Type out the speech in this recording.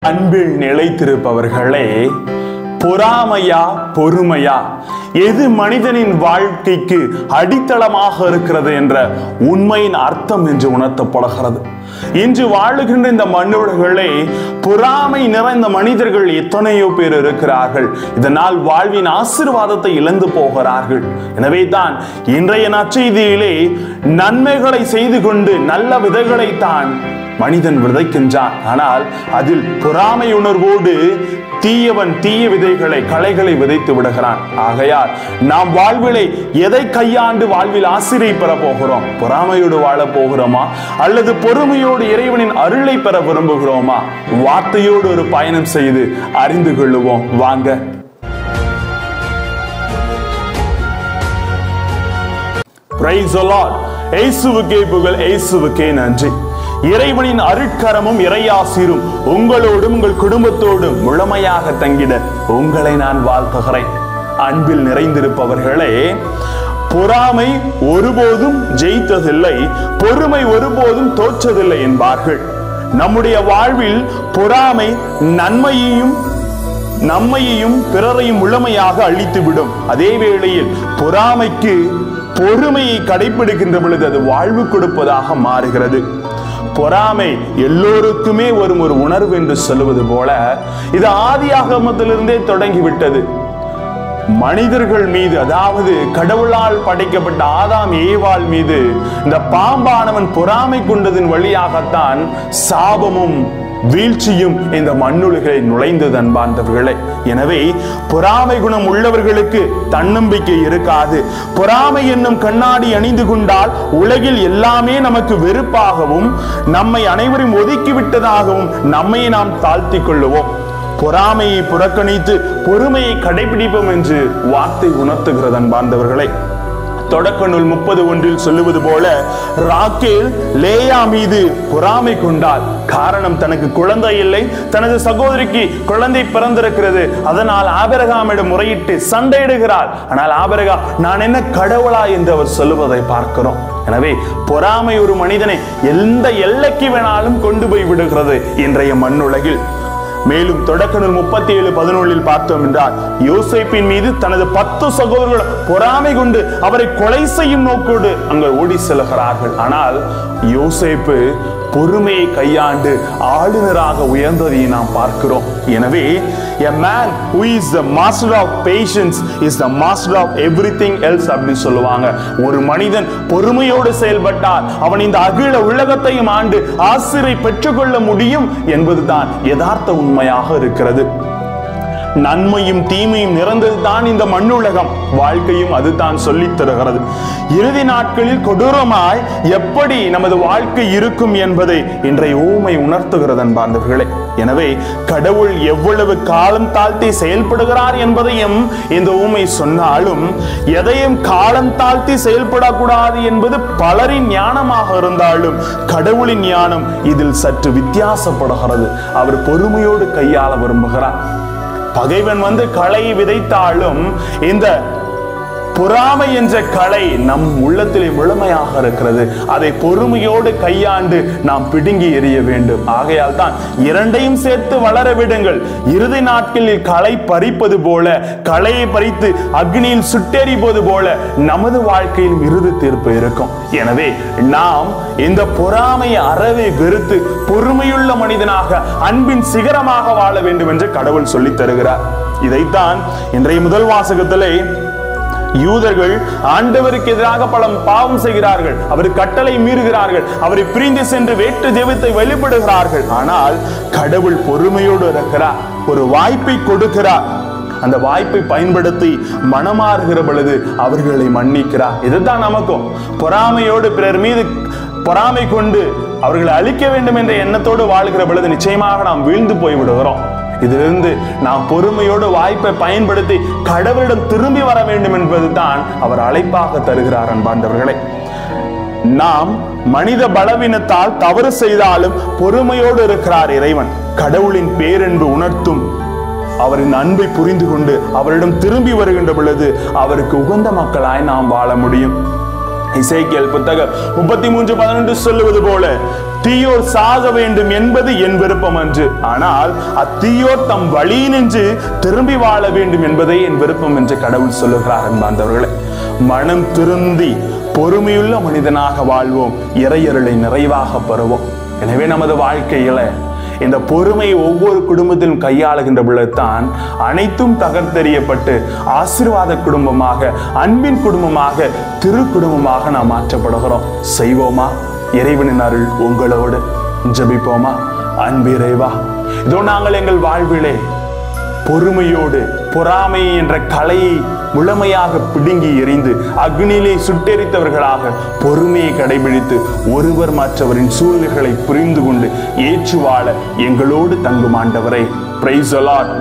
அன்பில் நிலைத்திருப்பவர்களே, பொறாமையா பொறுமையா எது மனிதனின் வாழ்க்கைக்கு அடித்தளமாக இருக்கிறது என்ற உண்மையின் அர்த்தம் என்று உணர்த்தப்படுகிறது. இன்று வாழுகின்ற இந்த மண்ணுலகளே பொறாமை நிறைந்த மனிதர்கள் எத்தனையோ பேர் இருக்கிறார்கள். இதனால் வாழ்வின் ஆசீர்வாதத்தை இழந்து போகிறார்கள். எனவே தான் இன்றைய நற்செய்தியிலே நன்மைகளை செய்து கொண்டு நல்ல விதைகளை தான் மனிதன் விதைக்கின்றான். ஆனால் அதில் பொறாமை உணர்வோடு தீயவன் தீய விதைகளை களைகளை விதைத்து விடுகிறான். ஆகையால் நாம் வாழ்விலை எதை கையாண்டு வாழ்வில் ஆசிரியை பெற போகிறோம்? பொறாமையோடு வாழ போகிறோமா அல்லது பொறுமையோடு இறைவனின் அருளை பெற விரும்புகிறோமா? வார்த்தையோடு ஒரு பயணம் செய்து அறிந்து கொள்ளுவோம் வாங்க. Praise the Lord. இயேசுவுக்கே புகழ், இயேசுவுக்கே நன்றி. இறைவனின் அருட்கரமும் இறையாசீரும் உங்களோடும் உங்கள் குடும்பத்தோடும் முழுமையாக தங்கிட உங்களை நான் வாழ்த்துகிறேன். அன்பில் நிறைந்திருப்பவர்களே, பொறாமை ஒருபோதும் ஜெயித்ததில்லை, பொறுமை ஒருபோதும் தோற்றதில்லை என்பார்கள். நம்முடைய வாழ்வில் பொறாமை நம்மையையும் பிறரையும் முழுமையாக அழித்துவிடும். அதே வேளையில் பொறாமைக்கு பொறுமையை கடைபிடிக்கின்ற பொழுது அது வாழ்வு கொடுப்பதாக மாறுகிறது. பொறாமை எல்லோருக்குமே ஒரு உணர்வு என்று சொல்லுவது போல இது ஆதியாகமத்திலிருந்தே தொடங்கிவிட்டது. மனிதர்கள் மீது, அதாவது கடவுளால் படைக்கப்பட்ட ஆதாம் ஏவாள் மீது இந்த பாம்பானவன் பொறாமை கொண்டதின் வழியாகத்தான் சாபமும் வீழ்ச்சியும் இந்த மண்ணுலகில் நுழைந்தது அன்பார்ந்தவர்களே. எனவே பொறாமை குணம் உள்ளவர்களுக்கு தன்னம்பிக்கை இருக்காது. பொறாமை என்னும் கண்ணாடி அணிந்து கொண்டால் உலகில் எல்லாமே நமக்கு வெறுப்பாகவும் நம்மை அனைவரும் ஒதுக்கிவிட்டதாகவும் நம்மை நாம் தாழ்த்தி கொள்ளுவோம். பொறாமையை புறக்கணித்து பொறுமையை கடைபிடிப்போம் என்று வார்த்தை உணர்த்துகிறது அன்பார்ந்தவர்களே. தொடக்க நூல் 30:1 சொல்லுவது போல ராக்கேல் லேயா மீது பொறாமை கொண்டாள். காரணம், தனக்கு குழந்தை இல்லை, தனது சகோதரிக்கு குழந்தை பிறந்திருக்கிறது. அதனால் ஆபிரகாமிடம் முறையிட்டு சண்டையிடுகிறாள். ஆனால் ஆபிரகாம், நான் என்ன கடவுளா என்று அவர் சொல்லுவதை பார்க்கிறோம். எனவே பொறாமை ஒரு மனிதனை எந்த எல்லைக்கு வேணாலும் கொண்டு போய் விடுகிறது இன்றைய மண்ணுலகில். மேலும் தொடக்க நூல் 37:11 பார்த்தோம் என்றால் யோசேப்பின் மீது தனது 10 சகோதரர்கள் பொறாமை கொண்டு அவரை கொலை செய்யும் நோக்கோடு அங்கு ஓடி செல்கிறார்கள். ஆனால் யோசேப்பு பொறுமையை கையாண்டு ஆளுநராக உயர்ந்ததை நாம் பார்க்கிறோம். எனவே a man who is the master of patience is the master of everything else அப்படின்னு சொல்லுவாங்க. ஒரு மனிதன் பொறுமையோடு செயல்பட்டால் அவன் இந்த அகில உலகத்தையும் ஆண்டு ஆசிரை பெற்றுக்கொள்ள முடியும் என்பதுதான் யதார்த்த உண்மையாக இருக்கிறது. நன்மையும் தீமையும் நிறைந்ததுதான் இந்த மண்ணுலகம். வாழ்க்கையும் அதுதான் சொல்லித் தருகிறது. இறுதி நாட்களில் கொடூரமாய் எப்படி நமது வாழ்க்கை இருக்கும் என்பதை இன்றைய ஊமை உணர்த்துகிறது அன்பார்ந்தவர்களே. எனவே கடவுள் எவ்வளவு காலம் தாழ்த்தி செயல்படுகிறார் என்பதையும் இந்த ஊமை சொன்னாலும் எதையும் காலம் தாழ்த்தி செயல்படக்கூடாது என்பது பலரின் ஞானமாக இருந்தாலும் கடவுளின் ஞானம் இதில் சற்று வித்தியாசப்படுகிறது. அவர் பொறுமையோடு கையாள விரும்புகிறார். பகைவன் வந்து களை விதைத்தாலும் இந்த பொறாமை என்ற களை நம் உள்ளத்திலே முழுமையாக இருக்கிறது. அதை பொறுமையோடு கையாண்டு நாம் பிடுங்கி எறிய வேண்டும். ஆகையால் தான் இரண்டையும் சேர்த்து வளர விடுங்கள். இறுதி நாட்களில் களை பறிப்பது போல, களையை பறித்து அக்னியில் சுட்டெரிப்பது போல நமது வாழ்க்கையில் இறுதி தீர்ப்பு இருக்கும். எனவே நாம் இந்த பொறாமையை அறவே வெறுத்து பொறுமையுள்ள மனிதனாக அன்பின் சிகரமாக வாழ வேண்டும் என்று கடவுள் சொல்லித் தருகிறார். இதைத்தான் இன்றைய முதல் வாசகத்திலே யூதர்கள் ஆண்டவருக்கு எதிராக பல பாவம் செய்கிறார்கள், அவர் கட்டளை மீறுகிறார்கள், அவரை பிரிந்து சென்று வேற்று தெய்வத்தை வழிபடுகிறார்கள். ஆனால் கடவுள் பொறுமையோடு இருக்கிறார், ஒரு வாய்ப்பை கொடுக்கிறார். அந்த வாய்ப்பை பயன்படுத்தி மனமாறுகிற பொழுது அவர்களை மன்னிக்கிறார். இதுதான் நமக்கும் பொறாமையோடு பிறர் மீது பொறாமை கொண்டு அவர்களை அழிக்க வேண்டும் என்ற எண்ணத்தோடு வாழ்கிற பொழுது நிச்சயமாக நாம் வீழ்ந்து போய்விடுகிறோம். இதிலிருந்து நாம் பொறுமையோடு வாய்ப்பை பயன்படுத்தி கடவுளிடம் திரும்பி வர வேண்டும் என்பதுதான் அவர் அழைப்பாக தருகிறார் அன்பார்ந்தவர்களே. நாம் மனித பலவீனத்தால் தவறு செய்தாலும் பொறுமையோடு இருக்கிறார் இறைவன். கடவுளின் பேரன்பு உணர்த்தும் அவரின் அன்பை புரிந்து கொண்டு அவரிடம் திரும்பி வருகின்ற பொழுது அவருக்கு உகந்த மக்களாய் நாம் வாழ முடியும். எசேக்கியேல் புத்தகம் 33:11 சொல்லுவது போல, தீயோர் சாக வேண்டும் என்பது என் விருப்பம் அன்று, ஆனால் அத்தீயோர் தம் வழி நின்று திரும்பி வாழ வேண்டும் என்பதே என் விருப்பம் என்று கடவுள் சொல்லுகிறார். அன்பார்ந்தவர்களே, மனம் திருந்தி பொறுமையுள்ள மனிதனாக வாழ்வோம், இறையருளை நிறைவாக பெறுவோம். எனவே நமது வாழ்க்கையில இந்த பொறுமையை ஒவ்வொரு குடும்பத்திலும் கையாளுகின்ற பொழுதுதான் அனைத்தும் தகர்த்தெறியப்பட்டு ஆசீர்வாத குடும்பமாக, அன்பின் குடும்பமாக, திரு குடும்பமாக நாம் மாற்றப்படுகிறோம். செய்வோமா? இறைவனின் அருள் உங்களோடு. ஜெபிப்போமா? அன்பு இறைவா, இதோ நாங்கள் எங்கள் வாழ்விலே பொறுமையோடு பொறாமை என்ற கலையை முழுமையாக பிடுங்கி எறிந்து அக்னியிலே சுட்டெரித்தவர்களாக பொறுமையை கடைபிடித்து ஒருவர் மற்றவரின் சூழ்நிலைகளை புரிந்து கொண்டு ஏற்று வாழ எங்களோடு தங்கும் ஆண்டவரே. Praise the Lord.